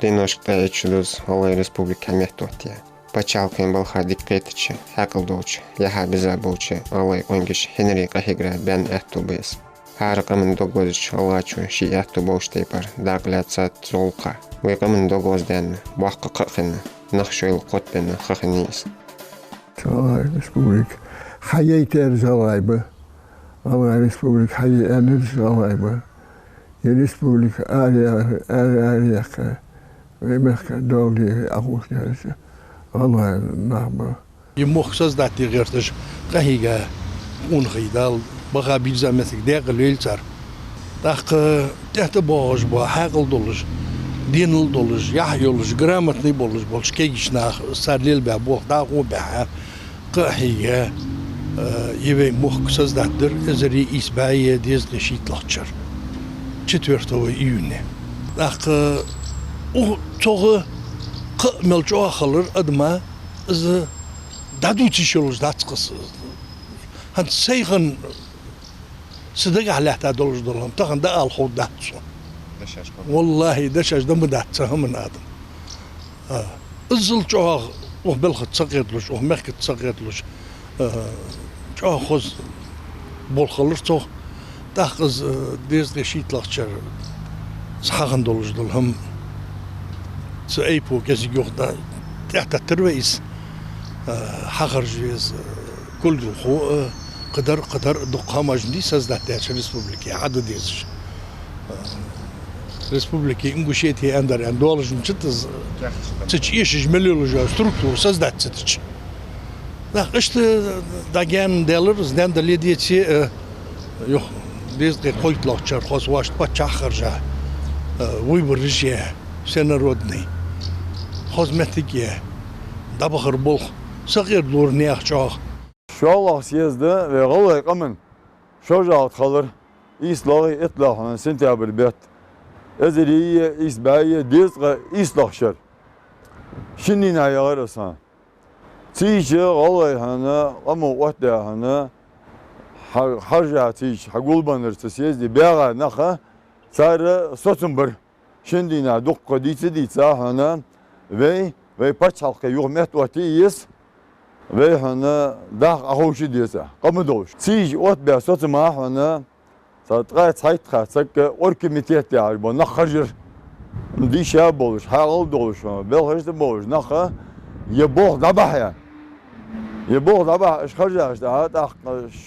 Киношта ечудуз Алай Республика Мехтотия. Пачалкин балха диккетичи, хакылдолчи, яха бизаболчи, Алай онгиш Хенрика Хигра бен эхтубес. Харакамын догозич Алачу ши эхтуболштейпар дагляца золка. Векамын догозден бахка кахин, нахшойл котбен хахинис. Алай Республика Хайетер залайбы. Алай Республика Хайенер залайбы. Республика Арияка. Вемехка долги ахушняся. Алай нахба. Je mocht zoals dat die gertjes kahiga ongedal baga bizamethik dege leeltsar. Dat te boos bo hagel dollars. Dinel dollars, ja dollars, grammat ni dollars, bol skegis na sarlil ba bo da go ba kahiga je mocht zoals dat der ezeri isbaye diz de shitlacher. 4 juni. Dat o toch melço xalır adma iz daduçi şoluz datqıs. Han seyğin sıdık ahlata doluz dolam tağın da al xudatsu. Vallahi deşajda mudatsa hamın adım. Izıl çoğ o belxat saqetluş, o merket saqetluş. Çoğ xoz bol xalır çoğ taqız dezde şitlaxçar sağın doluz dolam. سأيبو كذي يوخدا تحت الترويس حقرجيز كل خو قدر دقامة جدي سازدات تاعش ريسبوبليكي عدد ديزش ريسبوبليكي انغوشيتي اندر اندولج نشتز تشيش جملولوجا ستركتور سازدات تتش دا قشت داگان دلرز دان دليديتي يو ديز قويت لوتشر خاص واشت باتشاخرجا وي برجيه سنرودني hizmetliye dabıqır bol sağır lorniyaq çağ. Şoğlaq siyezdi ve qalay qamın şoğat qalır islağı itlahın sentyabr bet ezeriye isbaye dizqa islahşar şinin ayarısan tiyci qalay hana ama vaqtda hana harjati hagulbanır siyezdi bağa naxa sarı sotunbur şindina dokqa ditsa hana ve paç halka yoğmet vatiyiz ve hana dağ ahoşi diyse kamı doğuş. Siz ot be sotma hana satqa sayt xasak orkimitiyet ya bu naxajır dişa boluş hal doluş belhajda boluş naxa ye boğ dabah ya ye boğ dabah şarja işte hatta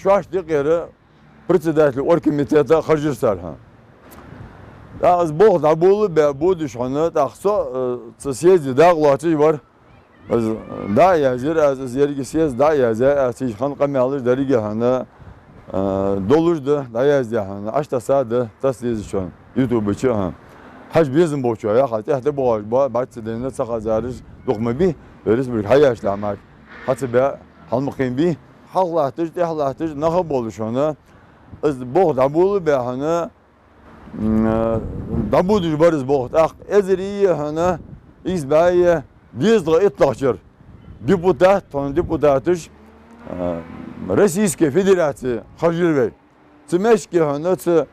şaş diqere председатель оргкомитета хажирсар ha. Az boğ da bolu be bu düşmanı takso съезди da glati var. Az da yazır az yergi съезд da yazar az han qamalı dergi hana dolurdu da yazdı hana açta sadı tasdiz şu an YouTube çı ha. Hac bizim boçu ya hatta boğ bahçede sakazarız dokma bi resmi hayaşlamak. Hatta be halmaqin bi hallahtır naha boluşana az boğ da bolu be hana Dabuduz barız boğut. Ezeriye hana izbaye dizga itlahçır. Депутатış Российской Федерации Хажирвей. Тимешки hana tı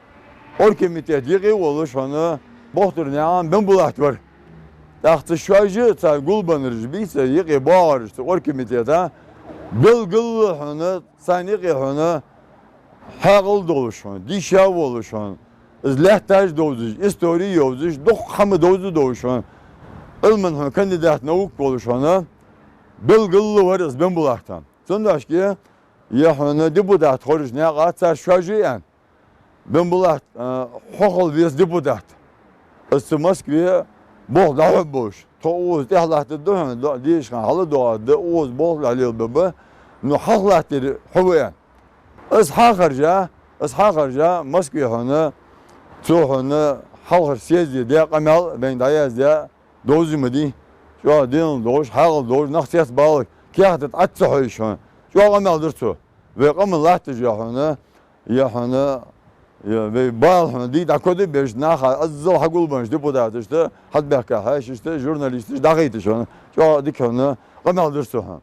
orkomitet yığı oluş hana boğtur ne an ben bulaht var. Tahtı şuacı ta gulbanırız biyse yığı bağırız orkomiteta bilgılı hana sanıqı hana haqıl doluş hana dişav oluş hana Zlehtaj dozuş, istori yozuş, dokhamı dozu doğuşan. Ilman kandidat navuk oluşana bilgili varız ben bulaktan. Sonra ki ya hana deputat horuş ne qatsar şajiyan. Ben bulak hokul viz deputat. Is Moskva boğ da boş. Toğuz tehlahtı doğan değişken halı doğadı. Oğuz boğ lalil baba. No haklahtır huvayan. Is hakarca Moskva hana Çoğunu halkır siyezi diye kamal ben dayaz diye dozumudi. Şu an din doğuş, hal doğuş, naksiyat bağlı. Kıyafet atsa hoy şu an. Şu an kamaldır şu. Ve kamal lahtı ya ve bağlı di dakodu beş naha azal hagul banş deputat işte hadbeka haş işte jurnalist işte dağıtı şu an. Şu an dikonu kamaldır şu an.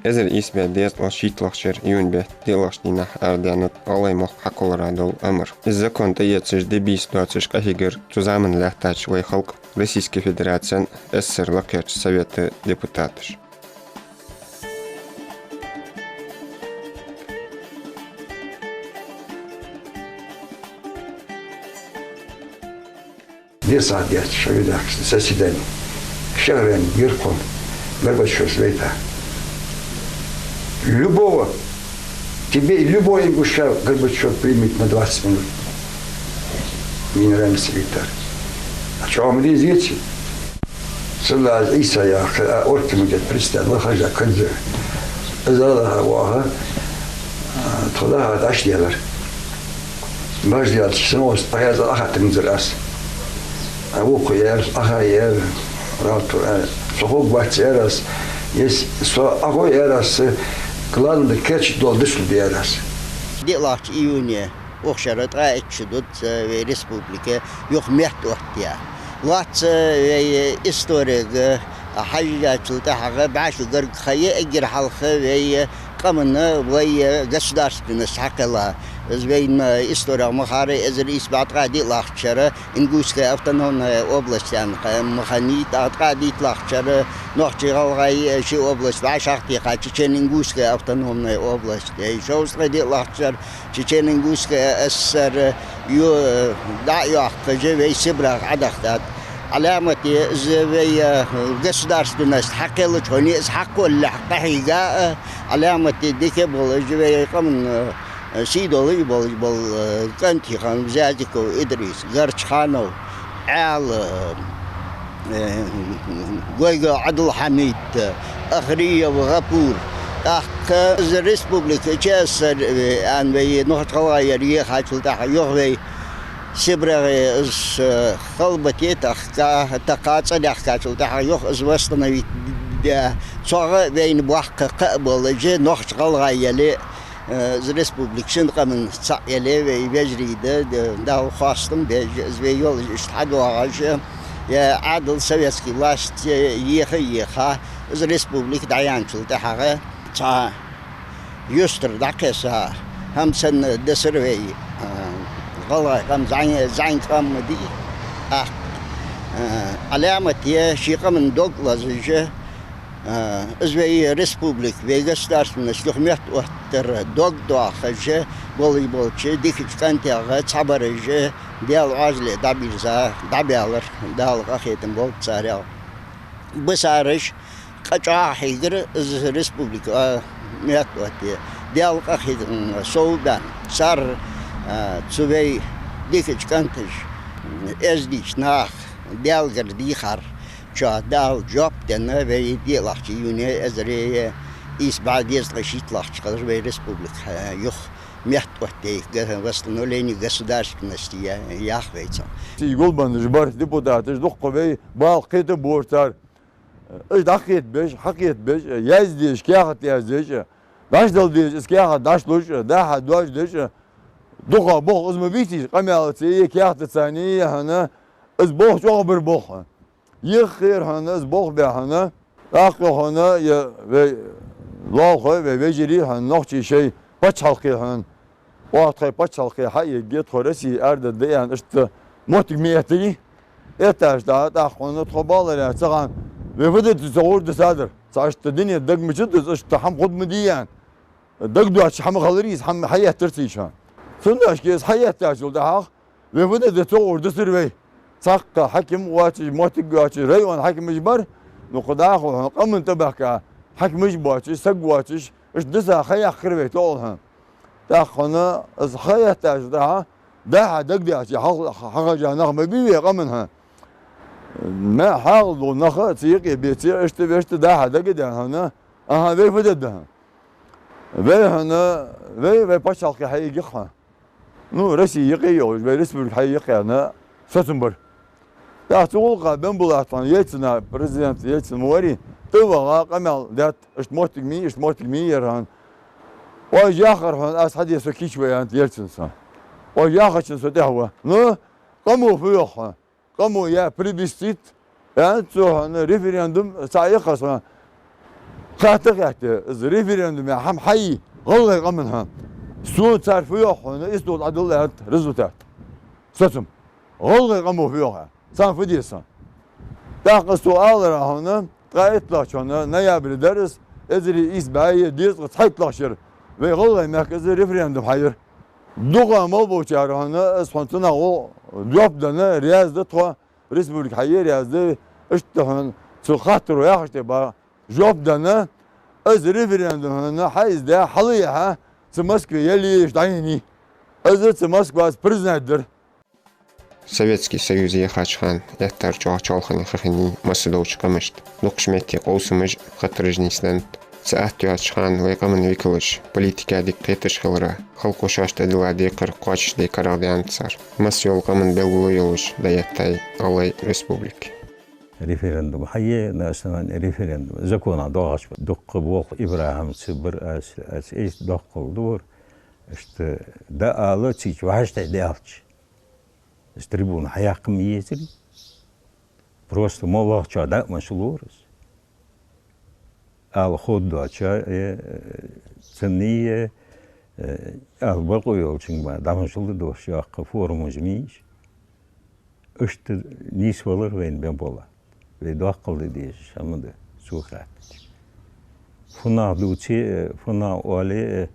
Ezer isbe dez o şitlaxşer yünbe dilaqşdina erdanat alaymoq haqolara dol amr. Zakon da yetsiz de bi situatsiz qahiger zusammen lehtaç ve halk Российской Федерации СССР Лакерч Совета депутатов. Две сады шевелях, заседание. Шевелен, Гиркон, Горбачев, Света. Любого, тебе любой ингуша Горбачев примет на 20 минут. Генеральный секретарь. А что вам резите? Сюда Исая, Оркину где-то представил, хажа, канзы. Зала Вага, туда дашделер. Баждел, снос, паяза, ахатым зрас. А вуку ер, аха ер, рату, сохок бачерас, есть со агой ерас, главное кетч долдышлы ерас. Делать июня. Оқшарат айтшудут республика yok mehtotya. Lat история حاجاتلتا حاجة بعشو قرق خيه أجر حلقة ويا قمنا ويا государственность حقلا زين история مخاري إزر إثبات قادي لاخشرة إنجوسكا автономная область مخاني قادي لاخشرة نحكي غاي شيء область بعشاختي قاتشين إنجوسكا автономная область شوز قادي لاخشر تشين إنجوسكا أسر يو دايو حقجة ويسبرق عدختات علامتي زي государственность حقيقة هني حق ولا حقيقة علامتي ديك بالجوي كمان سيدولي بال كنتي خان زادكو إدريس قرش خانو عال جوجا عدل حميد أخرية وغفور أخ الريسبوبليك جاسر أن بي نقط قوايا حاجل تاع يغوي سبرة خلبتي تقاطع دحكاتل تاع يغ زوستنا صار بين بوحق قبل جي نقط قوايا لي الريسبوبليك شنقة من صعيلي ويجري ده خاصتم بيجي يول اشتحدوا عاجه يا عادل سويسكي لاست يخا الريسبوبليك دعيانشل تاعها تا يستر داكسا هم سن دسروي والله كم زين كم دي علامة شيقة من دوغلاس جه زي ريسبوبليك ويجستارسمنش يخميت وتر دوغ خجه بولي بولشي ديك كانت يا تصبر جه ديال عازلة دابيرزا دابيالر دال قاخيتن بول تساريال بسارش قطع حيدر ريسبوبليك ميت وتي ديال قاخيتن سودان صار تسوي ديك كانتش ازديش ناخ ديال غردي خر شا دال جوب دنا في ديلاخ يوني ازري إيس بعد يزغشيت لاخ قدر في ريسبوبليك يخ ميت وحدي وصلنا لين государственности ياخ ويتا يقول بندج بار ديبوتاتش دق في بالقيت بورتار اش دقيت بش حقيت بش يزديش كياخت يزديش داش دل ديش كياخت داش لوش ده دوش ديش دقة بوخ اسمه بيتي قمالتي كياخت ثاني هنا از بوخ شو بر بوخ يخير هنا از بوخ به هنا اخو هنا يا لاخ و وجري هنا نوع شيء بچالقي هنا وقت بچالقي حي جيت خرسي ارد ديان اشت موتك ميتي اتاش دا اخونا تخبالر تسغان وفدت تصور تصادر صاشت الدنيا دق مجد اشت حم خد مديان دق دوش حم خلريس حم حياه ترتيشان سنداش كيس حياه تاجل ده وفدت تصور دسروي ساق حكم واتي موتك واتي ريوان حكم جبر نقداخو قم انتبهك حكم جباتي سق واتيش اش دسا خيا خربي تولها تاخنا از خيا تاج ده دق دياتي حاجه نغمه بي قمنها ما حاول نخ تيقي بيتي اشت بيشت ده دق ده هنا اها في فدد ده ve hana ve başalkı hayı yıkha. No Rusya yıkıyor ve Respublik hayı yıkayana satınbar. Ya çoğulqa ben bulatan yetsin prezident yetsin var. Tıvağa qamal dat işmotik mi yaran. O yaxır han as hadi sokiç ve yetsin san. O yaxıçın sötehva. No qamu fiyah. Qamu ya plebiscit. Yani çoğun referandum sayıqasa. قاتق يعني الريفرندوم يا حم حي غلط قمنها سو صار فيها هنا اسدود عدل رزوتات ستم غلط قموا فيها صار فديسا Daha suallar ahını gayetlaşanı ne yapabiliriz? Ezri izbayi diz saytlaşır ve gılgay merkezi referandum hayır. Duğa mal boçarını spontana o cevaplarını riyazda to Respublik hayır yazdı işte çıkartır ya işte ba cevaplarını az referandumunu hayızda halıya Moskva yeli işte az Moskva prezidentdir. Советский Союз ехачхан яттар чоғчолханы хахини масыдоуч камышт. Нукшмети қолсымыж хатырыжнисланд. Сааттюачхан вайқамын викылыш политика диктетыш хылыра. Халқошашта дыла декар қочышдай каралдянцар. Мас йолқамын белгулы йолыш даяттай алай республики. Referandum hayye naşnaman referandum zakona doğaç dokku bu İbrahim Sıbır as eş dokkuldur işte da alı çiç vaşta deyalç с трибун хаякым ездили просто молодча да машулурыз ал ходдача ценные ал бакойолчың ба дамашылды дошакка форумы жмиш işte nis olur ben bola ve dokkuldu diye şamdı sukat funa duçi funa oli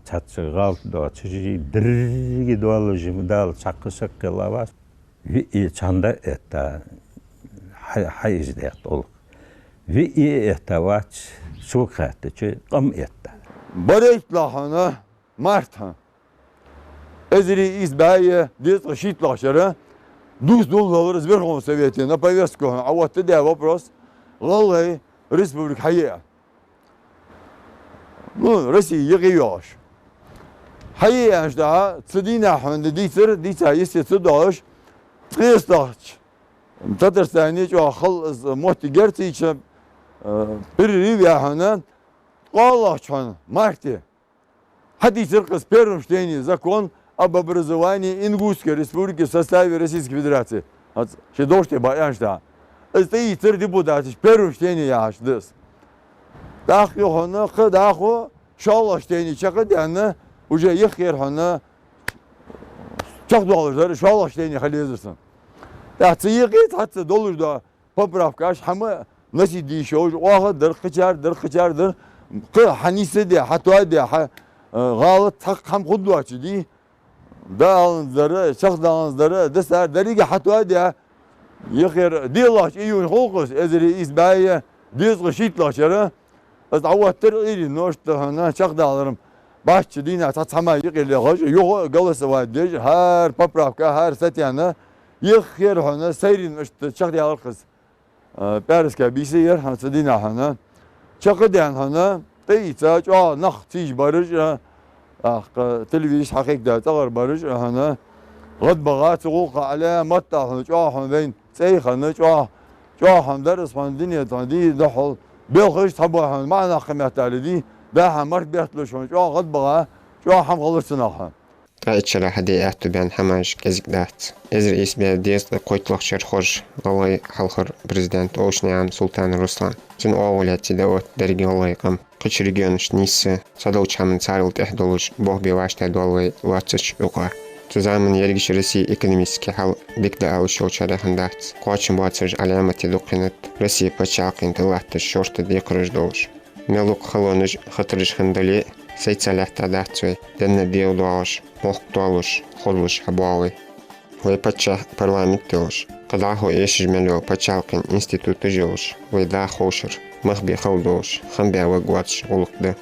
Çatçıgal da çiçeği dirgi doğalıcımı dal çakı sakılavas ve çanda etta hayızda ol ve etta vaç sokaktı ki qam etta Baraytlahana Marta Ezri izbaye diz шитlaşары Дух долларов Верховного Совета на повестку, а вот тогда вопрос Лалай Республик Хая. Ну, Россия егиёш. Хая жда, цедина ханды дица если цедаш, трестач. Татарстане чо хал мохти герцич перерыв яхана Аллахчан марте. Хадис кыз первым чтении закон об образовании Ингушской республики в составе Российской Федерации. Ще доште баяшта. Стоит депутат, первым чтении яшдыс. Так йохана кадахо шалла чтении чакадяна уже ехер хана çok dolarlar şallah чтении халезерсен. Так цыйгит хатса долларда поправка хама nasıl değişiyor? O dır. Kı hanise de hatwa de galat tak ham kudduaçı di. Dağınızları, çak dağınızları, deser deri ki hatwa de yıkır diyorlar iyun hokus ezeri izbaye diz şitlaşları. Az avattır iri noştu hana çak dağlarım. Başçı dina tatsama yıkırlı yok galası var diye her popravka her setyana yıkır hana seyrin işte çak dağlar kız. Periska bir şey yer hana dina hana. Çakı diyen hana teyitsa nah tiş barış televizyon hakikte tağır barış hana غضبغات سقوق على مطة جاهم بين سيخنا جاهم درس من الدنيا تندي دحل بيلخش تبعهم معنا قيمة على دي ده مرت بيحتلشون جا غضبغة جاهم غلطناها. Qayçıra hadi əhtu bən həmaj gəzikdət. Ezri isbə deyəz qoytluqçır xoş Alay Halxır Prezident Oşnayan Sultan Ruslan. Cün oğuləti də ot dərgi olayqam. Qıç regionuş nisi sadovçamın çarılт əhdoluş boh bevaştə dolay vaçıç uqa. Tuzamın yergiş России экономический хал бекда алышолчары хандат. Қочин бацырж алямати дұқинат. Россия пачалқин тылатты шорты декырыж долыш. Мелук халоныж хатырыж хандали Сейцалехта дацуй, денне диодуалыш, мохтуалыш, ходлыш хабуалы. Вай пача парламент тылыш. Қадаху ешіжмелеу пачалкин институты жылыш. Вайда холшыр, махби халдуыш, хамбя вагуатш улықты.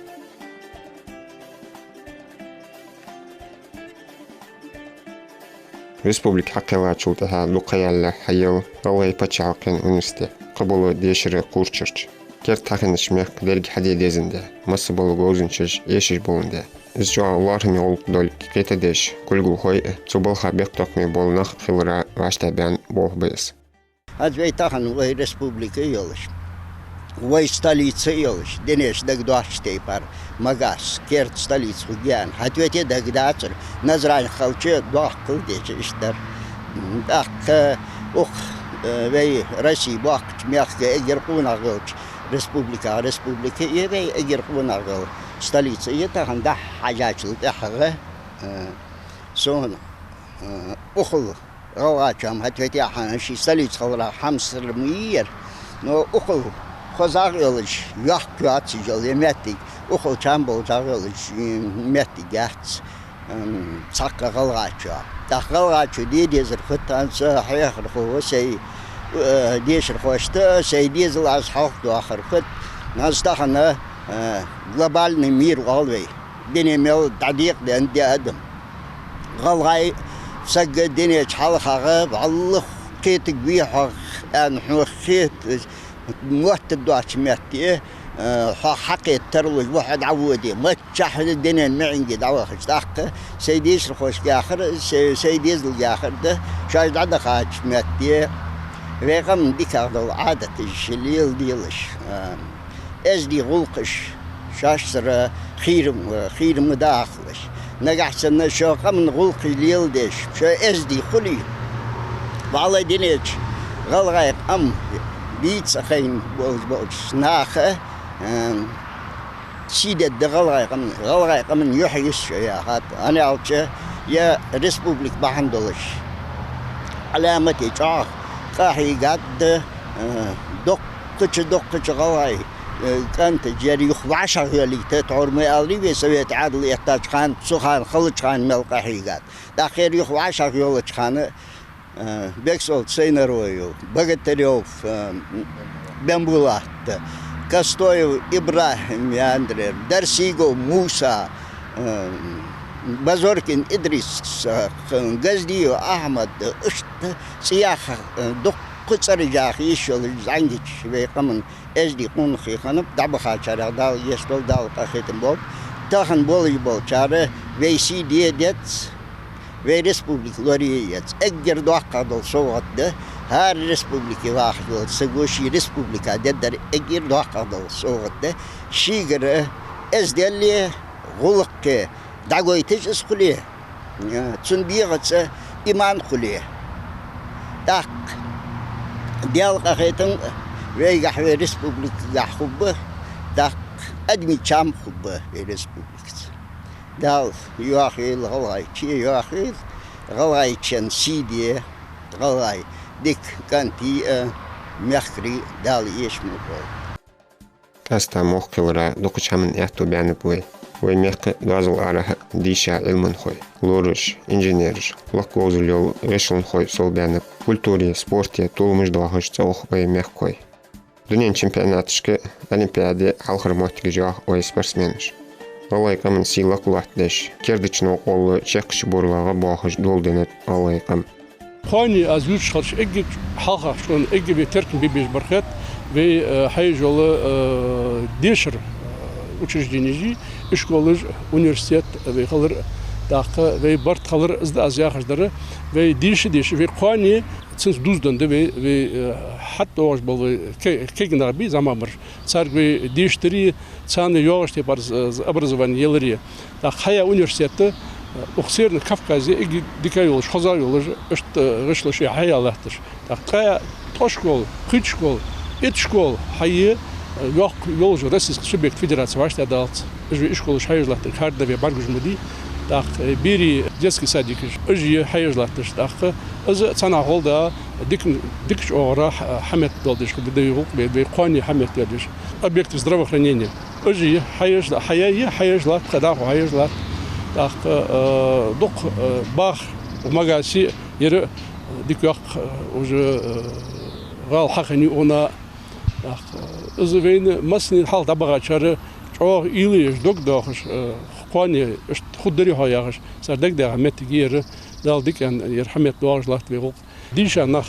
Республик хақила чултаха луқаялла хайыл, Алай пачалкин университет. Қабулы дешірі қурчырч. Керт тахыныш мех дерги хадедезінде, масы болуғы өзінчіш, ешіш болынде. Үзжуа оларыми олық доль кетедеш, күлгу хой, цубалха бек тоқми болынақ қылыра вашта бән болғы бейс. Азвей тахан вай республика елыш. Вай столица елыш. Денеш дагдуаштей пар магас, керт столицу гян. Хатвете дагдацыр, назрань халчы дуаққыл дечі іштер. Так, ух, вай Россия бақыч мяққа егер қунағылч. Республика ебей эгер кунагыл столица етахан да хажачыл дахага сон ухул غواچم هتوتي حنشي سليت خورا حمصر مير نو أخو خزاغلش يح كاتي جل يمتي أخو تامبل زاغلش يمتي جات ساق غواچا دا غواچو دي زرختان صحيح خو سي ديش الخوشته سي ديزل از حق دو آخر خد نستخنا глобальный мир غالوي دنيا ميل تعديق دي دي أدم غالغاي سجى الدنيا شحال خاغب الله قيتك بيها أن خيت موت الدواتش ماتي حقيت تروج واحد عودي ما تشحن الدنيا معي دعوة خشتاق سيديش الخوش آخر سيديز الآخر ده شايد عدا خاتش ماتي رقم ديك هذا عادة الشليل ديلش أزدي غلقش شاشر خير مداخلش نجح سنة شو قمن غلق ليل ديش شو أزدي خلي والله دينيش غلقايق بيت سخين بوش ناخه سيدة غلقايق من يحيش يا خات أنا أوتش يا ريسبوبليك بحمدلش علامتي شاخ قاحي قد دقش غواي كانت جاري يخوعش اللي تتعور ما ألي بيسوي تعادل يحتاج خان سخان خلج خان مل قاحي قد داخل يخوعش يولج خان بيكسول سينرويو بغتريوف بمبولات كاستويو إبراهيم ياندرير درسيغو موسى بازوركين إدريس غزديو أحمد أشت سياح دق قصر جاخي شغل زعندك بيقمن أجدي قون خيخانب دعبخا شارع دال يستول دال قاخيتن بول تاخن بولي بول شارع ويسي دي ديت وي ريسبوبليك لوريات أجر دوحقا دول صوت ده هار ريسبوبليكي واحد دول سجوشي ريسبوبليكا ددر أجر دوحقا دول صوت ده شيغر أزدالي غلق دعويتش اسخليه تنبيغت إيمان خليه داق ديال قاخيتن ويجح في ريسبوبليك يحبه داق أدمي شام خبه في ريسبوبليك دال يواخيل غلاي شي يواخيل غلاي شن سيدي غلاي ديك كانتي مخري دال يشمل كاستا موخكلرا دوقشامن احتو بيان بوي ويميق دازل عرها ديشا علمن خوي لورش انجينيرش لقوزليو решен خوي сол бяны культуре спорте тулмыш двахыш цолх веймех кой дүниен чемпионатышкы олимпиаде халқыр мохтиги жоах ой спортсменш алайкамын сила кулаттеш кердично коллы чекши борлага бахыш долденет алайкам خاني أزوج خرش إجي حلقة شلون إجي بتركن بيبيش برخات في حي جول ديشر учреждение школы университет ve kalır dakika ve bart kalır izde az yaxşıları ve dişi ve qani sins duzdan ve hatta oş bol kegnar bir zaman var sarg ve diştiri çanı yoğuş tepar образование da haya üniversiteti Oxirn Kafkazya dikay yolu xazar yolu rışlı şey hayalahtır da kaya toşkol xıçkol etşkol hayı yok yolcu Российский субъект федерации вашта далт же школы хайжлаттыр харда ve баргужмуди так бери детский садик же хайжлаттыр так az sana holda dik ора Хамет долдыш бедеюк ve qani Хамет дедиш объекты здравоохранения же хайжлат когда хайжлат так док бах в магаси ер дикyak уже гал хакани она زوين مسنين حال دبغاشر او إليش دوك داخش قاني خدري هاياش سردك ده متغير دالديك ان يرحمت دوارجلات ويغوق ديشا نخ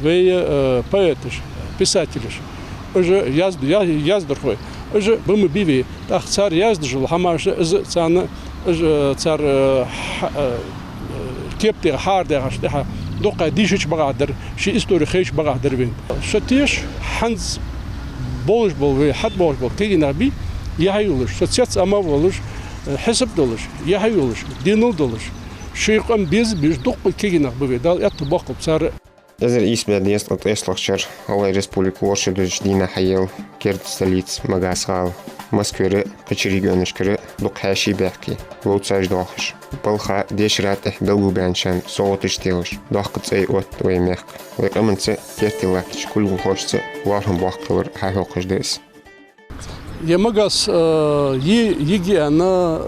وي поэтиш писателиш уже яздыр хой уже бим биви так цар яздыжыл хамаш цаны цар кепте хардагаш да دوقة ديشش بقدر شيء استوري خيش بقدر بين شتيش حنز بولش بول حد بولش بول كي نبي يهيولش شتيت أما بولش حسب دولش يهيولش دينول دولش شيء قام بيز دوقة كي نبي دال يتبقى بصار Эзер исбәді еслақчар Алай Республика Оршыдыш Дина Хайел, Керд столиц Магасхал, Москвері, Кычы регионышкері دوق حاشي بحكي ووتساج دوخش بالخا ديش راتح بلغو بانشان صوتش تيوش دوخ تسي اوت ويميخ ويقمن تسي كيرتي لاكش كل خوش تسي وارهم بوقتور حاحوقش ديس Yemagas yigi ana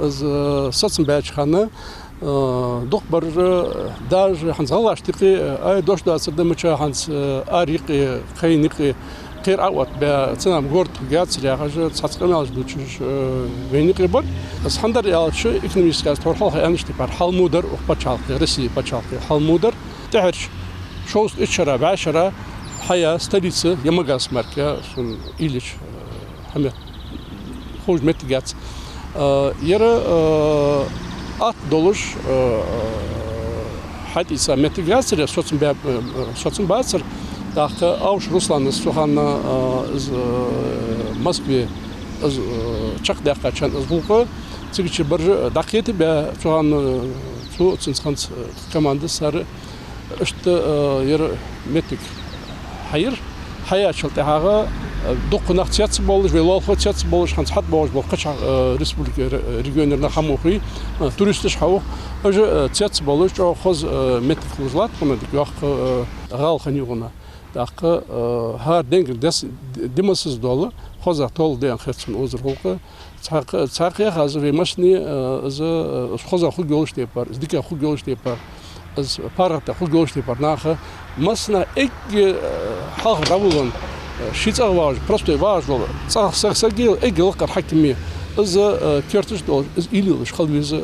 satsın bäçhana doq bar daj hans halaştiki ay doş da sırda mıça hans ariqi qayniqi qir awat ba tsanam gort gatsri ağacı satsqanal duçuş veniqi bar ashandar yalçı ekonomiskaz torhal anıştı par halmudar uqpaçalqı Rusiya paçalqı halmudar tehir şost içara başara haya stoliцы Yemagas marka sun iliç hame خوش متجات يرى at doluş hadisa metigasır sotsın basır daha avş Ruslan'ın soğanla Moskva çak dakika çan azbuqa çıkıcı bir dakikati be soğan soğutsun komanda sarı işte yere metik hayır hayatçılık haga Dokunaktiyatsı boluş ve lalfatiyatsı boluş hans hat boluş bol kaçak Respublika regionlarına hamuhi turistiş havu öje tiyatsı boluş o hoz metik uzlat bunu dik gal xaniyona dakı har dengi demasız dolu hoza tol diyen xetsin uzur hulqı çaqıya hazır ve maşni hoza xu goluş deypar dika xu goluş deypar az parata xu goluş deypar naxı masna ek halq ravulun شيء واج простой واج والله صح سجل اجل قر حكمي اذا كرتش دول از إليش خلويز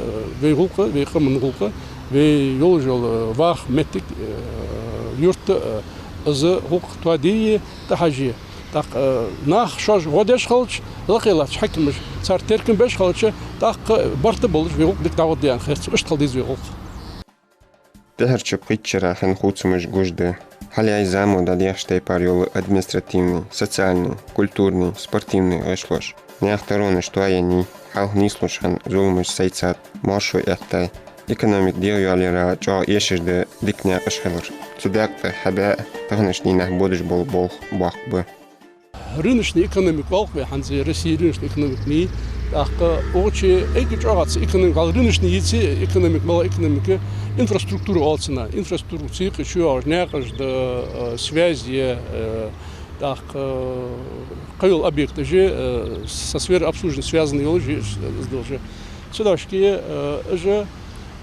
ويغلقه ويقمن غلقه ويولجل واخ متك يرت اذا غلق توادي تحجيه تاق ناخ شوج ودش خلش لقيلات حكمش صار تركن باش خلش تاق برت بولش ويغلق ديك داود ديان خير اش تخلديز ويغلق Tehirçi qitçira xen xutsumuş gujde Халяй заму да дяхштай пар йолы административный, социальный, культурный, спортивный эшлош. Неахтароны что аяни, халх нислушхан зулмыш сайцат, маршу эхтай. Экономик дел ялера чо ешежде дикня эшхелер. Цудакта хаба тагнышни нах бодыш бол бах бы. Рыночный экономик волк ve hanzi Россия рыночный экономик ни Ақы очи эгич агатсы экономик ал рыночный яйцы экономик мала экономика инфраструктура алсына инфраструктура цикл еще някажды связи так кайол объекты же со сферой обслуживания связаны его же сдолжи сюдашки же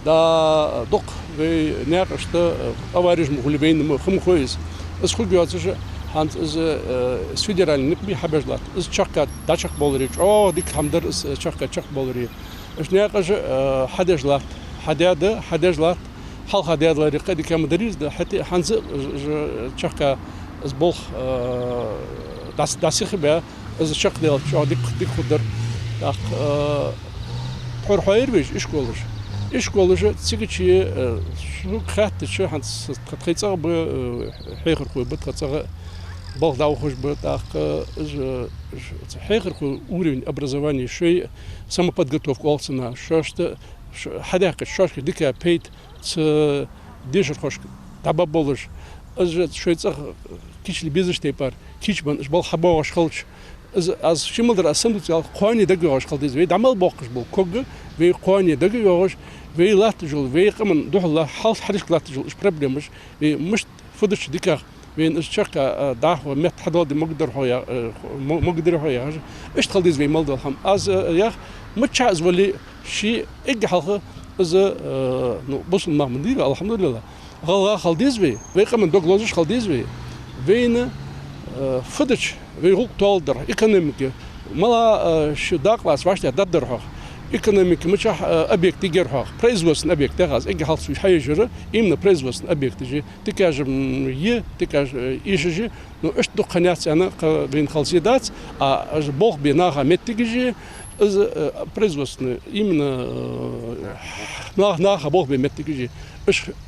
да док ve някажды аварижм гулебейным хымхойз исхугиятсы же Hans is federal nikbi habajlat is chakka dachak bolri o dik hamdar is chakka bolri is naqaj hadajlat hadajlat hal hadajlat qadi kam dariz da hatta hans chakka is bol das khiba is chakka o dik khudar dak hor hayır beş iş olur iş oluşu çıkıcı şu khattı hans qatqitsa bu hayır qoy bu qatsa Балдау хош бы так хейхер уровень образования шей самоподготовку алсына шашты хадак шашки дика пейт с дешер хош таба болыш аз шойца кичли безештей пар кичбан бал хаба ашхалч аз шимылдыр асындыцал қойни даги ашхалдыз ве дамал боқыш бол когы ве қойни даги аш ве лат жол ве қамын духла халс хариш лат жол иш проблемаш ве мыш фудыш дика بين الشقة دعوة مت حدود مقدر هويا إيش تخلديز في مالدل هم از يا متشعز ولي شيء إجي حلقة از بوس ما مندير الحمد لله غلا خلديز في ويقمن دوغلوزش خلديز في وين فدش ويغوق تولدر إيكونوميك ملا شو داقلاس واشتي دادرها экономика мычах объекты герхах производственный объект газ эги халсу хайжыры именно производственный объект же ты кажем ты кажем ишежи но что ханяцана бин халсидац а бог бинага меттиги производственный именно нах бог бин меттиги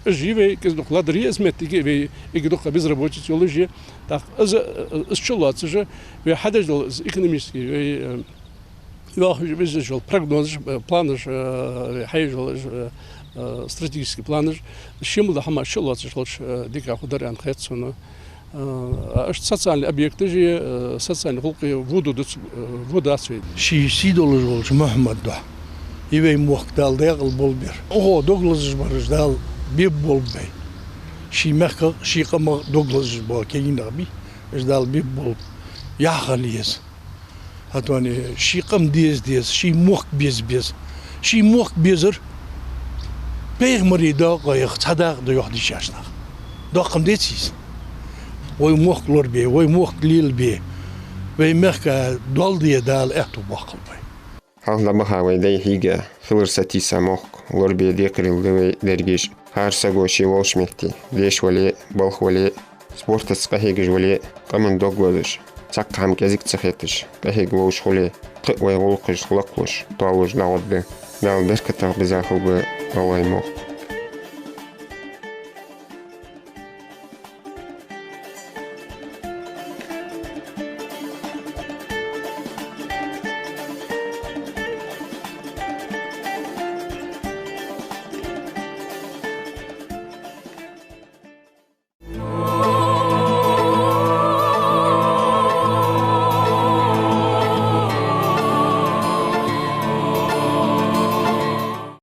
живе кез докладри меттиги ве эги док безработица олжи так из чулац же ве хадаж экономический Вахуж визжал прогноз планаж хайжал стратегический планаж шимл да хама шулац шулш дика хударян хэтсуна социальные объекты же социальные хулки воду водасы ши сидолж Мухаммад да Ивей мухдал дегл болбер. Ого, доглазыш барыждал беб болбай. Шимеха шикама доглазыш ба кейнаби. Ждал беб болб. Яхалиес. Атвани шикам дез, ши мух без. Ши мух безер. Пейгмари да гайх цадак да яхди шашнах. Дақым децис. Ой мух лорбе, ой мух лилбе. Вей мехка долдие дал эхту бақылбай. Алда бахавай дай хига филерсати самох лорбе декрилдывай дергеш харсагоши волшмехти леш вали балх вали спортас кахигж вали камын догвазыш саккам кезик цехетыш кахиг волш вали қывай волқыш лақлыш талыш налды дал беркатар бизахылбы алаймох